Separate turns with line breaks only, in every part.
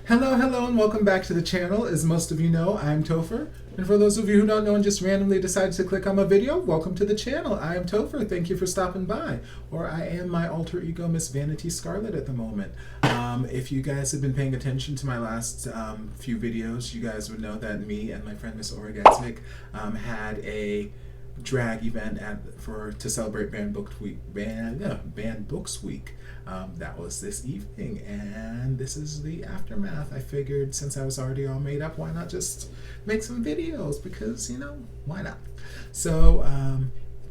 Hello, and welcome back to the channel. As most of you know, I'm Topher. And for those of you who don't know and just randomly decided to click on my video, welcome to the channel. I am Topher. Thank you for stopping by. Or I am my alter ego, Miss Vanity Scarlet, at the moment. If you guys have been paying attention to my last few videos, you guys would know that me and my friend Miss Orgasmic had a drag event to celebrate Banned Books Week. That was this evening, and this is the aftermath. I figured since I was already all made up, why not just make some videos, because, you know, why not? So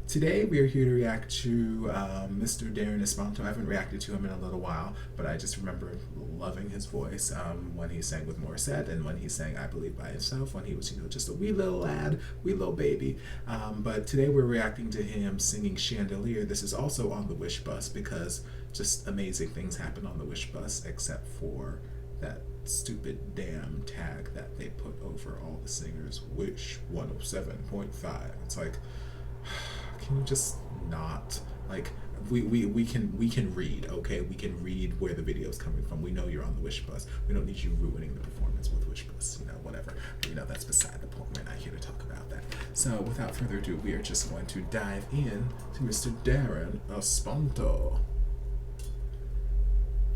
today we are here to react to Mr. Darren Espanto. I haven't reacted to him in a little while, but I just remember loving his voice when he sang with Morissette, and when he sang I Believe by himself, when he was, you know, just a wee little lad, wee little baby. But today we're reacting to him singing Chandelier. This is also on the Wish Bus, because just amazing things happen on the Wish Bus, except for that stupid damn tag that they put over all the singers, Wish 107.5. It's like, can you just not, like, we can read, okay? We can read where the video is coming from. We know you're on the Wish Bus. We don't need you ruining the performance with Wish Bus, you know, whatever. But, you know, that's beside the point. We're not here to talk about that. So without further ado, we are just going to dive in to Mr. Darren Espanto.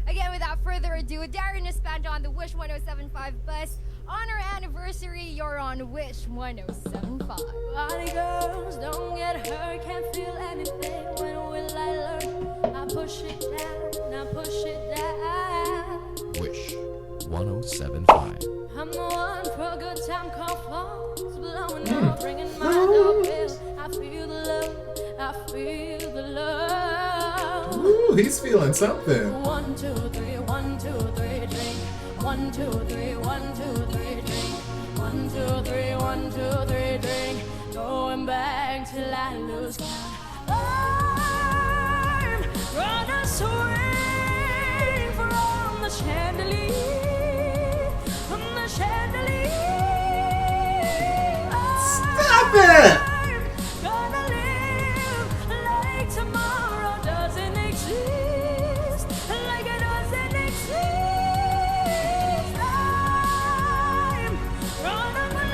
Again, without further ado, Darren Espanto on the Wish 107.5 bus. On our anniversary, you're on Wish 107.5.
Body girls, don't get hurt, can't feel anything. When will I learn? I push it down, I push it down.
Wish 107.5.
I'm the one for a good time, call phones blowing up, ringing my doorbell. I feel the love, I feel the love.
Ooh, he's feeling something.
1, 2, 3, 1, 2, 3, drink. 1, 2, 3, 1, 2, 3, drink. 1, 2, 3, 1, 2, 3, drink. Going back till I lose count. I'm gonna swing from the chandelier, from the chandelier.
Stop it!
I'm gonna live like tomorrow doesn't exist, like it doesn't exist. I'm gonna fly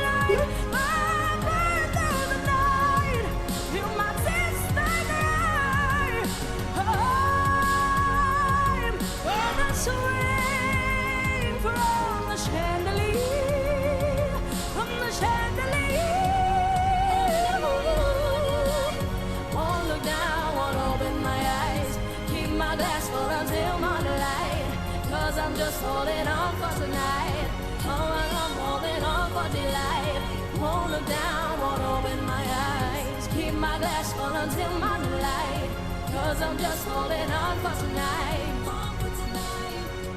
like my bird through the night, feel my destiny. I'm gonna swing from the chandelier, from the chandelier. Won't look down, won't open my eyes, keep my glass full until morning light, 'cause I'm just holding on for tonight. Oh, I'm holding on for delight. Won't look down, won't open my eyes, keep my glass full until morning light, 'cause I'm just holding on for tonight.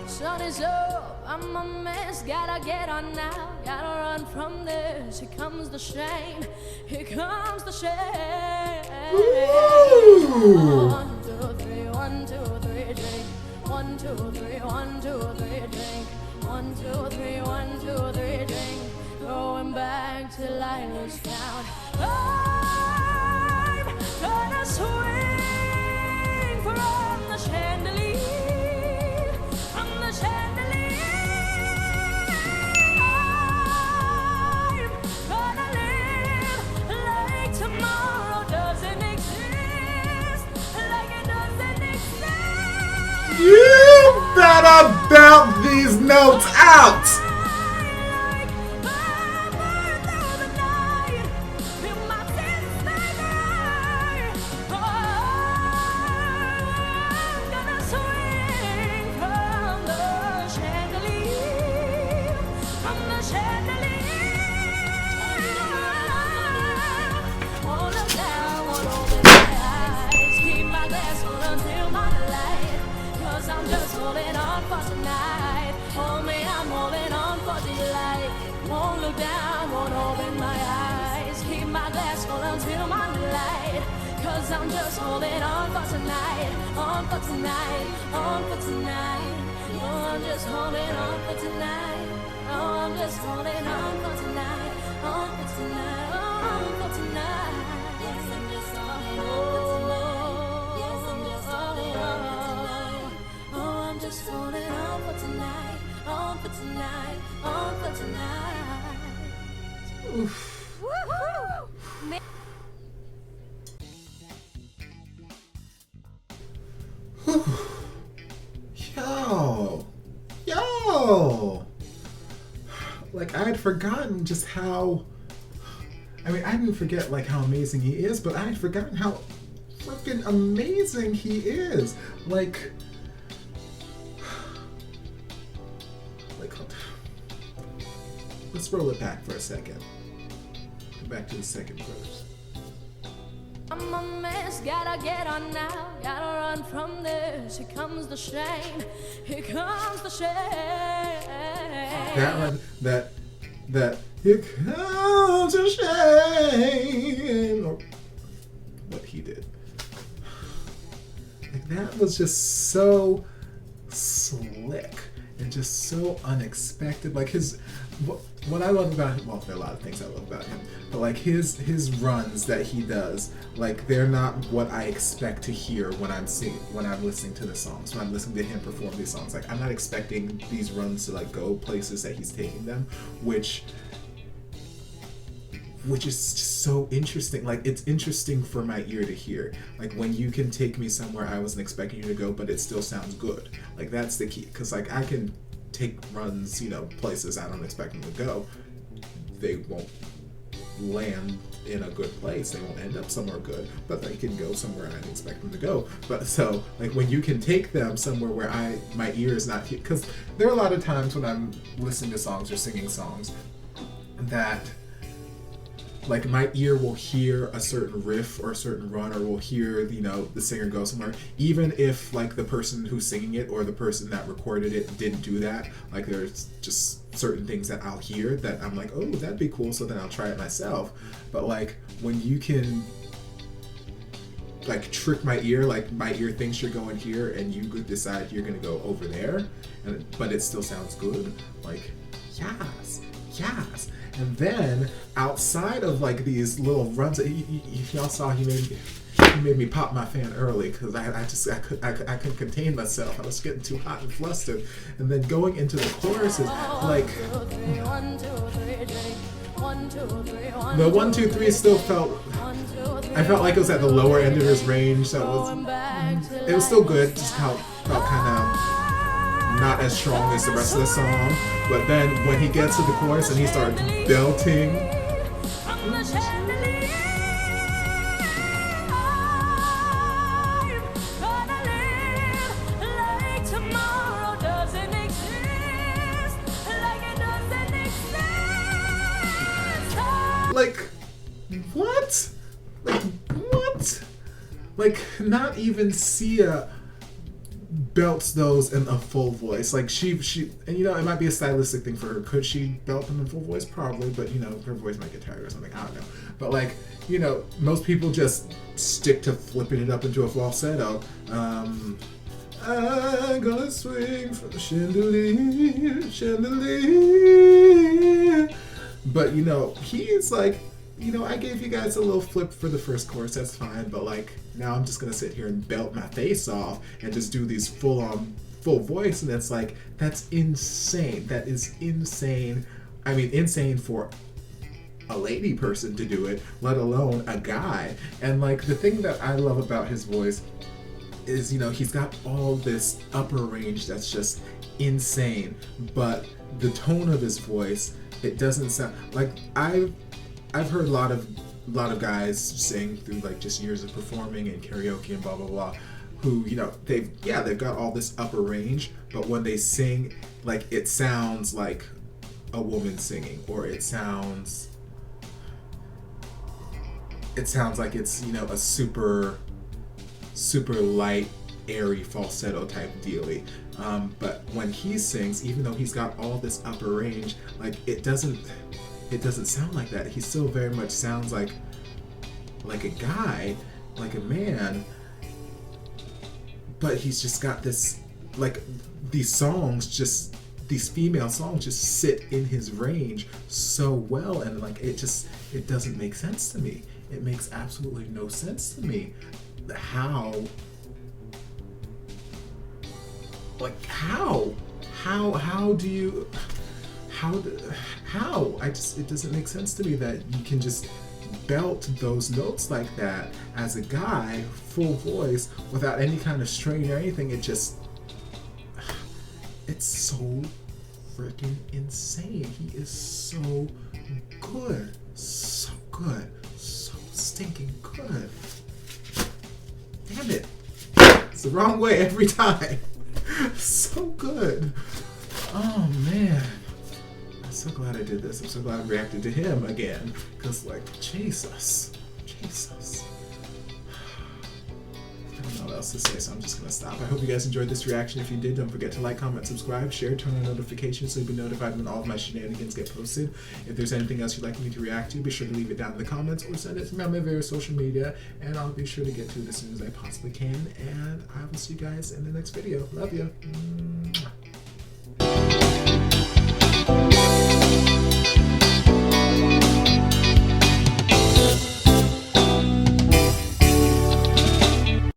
Sun is up, I'm a mess, gotta get on now, gotta run from this. Here comes the shame, here comes the shame.
Ooh.
1, 2, 3, 1, 2, 3, drink. 1, 2, 3, 1, 2, 3, drink. 1, 2, 3, 1, 2, 3, drink. Going back till I lose count. I'm gonna swing from the chandelier, from the chandelier. I'm gonna live like tomorrow doesn't exist, like it doesn't exist.
You better belt these notes out!
Like my bird through the night, feel my destiny. I'm gonna swing from the chandelier, from the chandelier. Won't look down, won't open my eyes, keep my glass full until my light, 'cause I'm just holding on for tonight. Hold me, I'm holding on for delight. Won't look down, won't open my eyes, keep my glass full until my light, 'cause I'm just holding on for tonight, on for tonight, on for tonight. Oh, I'm just holding on for tonight. Oh, I'm just holding on for tonight, on for tonight, on for tonight. Yes, I'm just holding on for tonight. Yes, I'm just holding on for tonight. Oh, I'm just holding on for tonight. tonight, on for tonight.
Oof.
Woohoo! Ma-
Yo! Like, I had forgotten just how. I mean, I didn't forget, like, how amazing he is, but I had forgotten how freaking amazing he is. Like, let's roll it back for a second. Go back to the second verse.
I'm a mess, gotta get on now, gotta run from this. Here comes the shame, here comes the shame.
That one, that, here comes the shame. Or what he did. Like, that was just so slick and just so unexpected. Like, what I love about him, well, there are a lot of things I love about him, but like his runs that he does, like, they're not what I expect to hear when I'm listening to the songs, when I'm listening to him perform these songs. Like, I'm not expecting these runs to like go places that he's taking them, which is just so interesting. Like, it's interesting for my ear to hear. Like, when you can take me somewhere I wasn't expecting you to go, but it still sounds good. Like, that's the key. Because, like, I can take runs, places I don't expect them to go. They won't land in a good place. They won't end up somewhere good, but they can go somewhere I didn't expect them to go. But so, like, when you can take them somewhere where my ear is not, because there are a lot of times when I'm listening to songs or singing songs that, like, my ear will hear a certain riff or a certain run, or will hear, the singer go somewhere, even if, like, the person who's singing it or the person that recorded it didn't do that. Like, there's just certain things that I'll hear that I'm like, oh, that'd be cool, so then I'll try it myself. But, like, when you can, like, trick my ear, like, my ear thinks you're going here and you decide you're gonna go over there, but it still sounds good, like, yes. And then, outside of, like, these little runs, y'all saw he made me pop my fan early, because I couldn't contain myself. I was getting too hot and flustered. And then going into the choruses, like, the 1, 2, 3 still I felt like it was at the lower end of his range, so it was still good, just felt kind of not as strong as the rest of the song. But then when he gets to the chorus and he starts belting, like, what? Like, not even Sia belts those in a full voice. Like, she and it might be a stylistic thing for her. Could she belt them in full voice? Probably, but her voice might get tired or something. I don't know. But, like, most people just stick to flipping it up into a falsetto. I'm gonna swing from the chandelier. But he's like, I gave you guys a little flip for the first chorus, that's fine, but, like, now I'm just gonna sit here and belt my face off and just do these full voice, and it's like, that's insane. That is insane. I mean, insane for a lady person to do it, let alone a guy. And, like, the thing that I love about his voice is, he's got all this upper range that's just insane, but the tone of his voice, it doesn't sound like, I've heard a lot of guys sing through, like, just years of performing and karaoke and blah blah blah, who they've got all this upper range, but when they sing, like, it sounds like a woman singing, or it sounds like it's a super light, airy falsetto type dealy. But when he sings, even though he's got all this upper range, like, it doesn't sound like that. He still very much sounds like a guy, like a man, but he's just got this, like, these female songs just sit in his range so well, and, like, it doesn't make sense to me. It makes absolutely no sense to me how how do you, how? It doesn't make sense to me that you can just belt those notes like that as a guy, full voice, without any kind of strain or anything. It's so freaking insane. He is so good. So good. So stinking good. Damn it. It's the wrong way every time. So good. Oh man. I'm so glad I did this. I'm so glad I reacted to him again. Because, like, Jesus. I don't know what else to say, so I'm just gonna stop. I hope you guys enjoyed this reaction. If you did, don't forget to like, comment, subscribe, share, turn on notifications so you'll be notified when all of my shenanigans get posted. If there's anything else you'd like me to react to, be sure to leave it down in the comments or send it to me on my various social media, and I'll be sure to get to it as soon as I possibly can. And I will see you guys in the next video. Love you.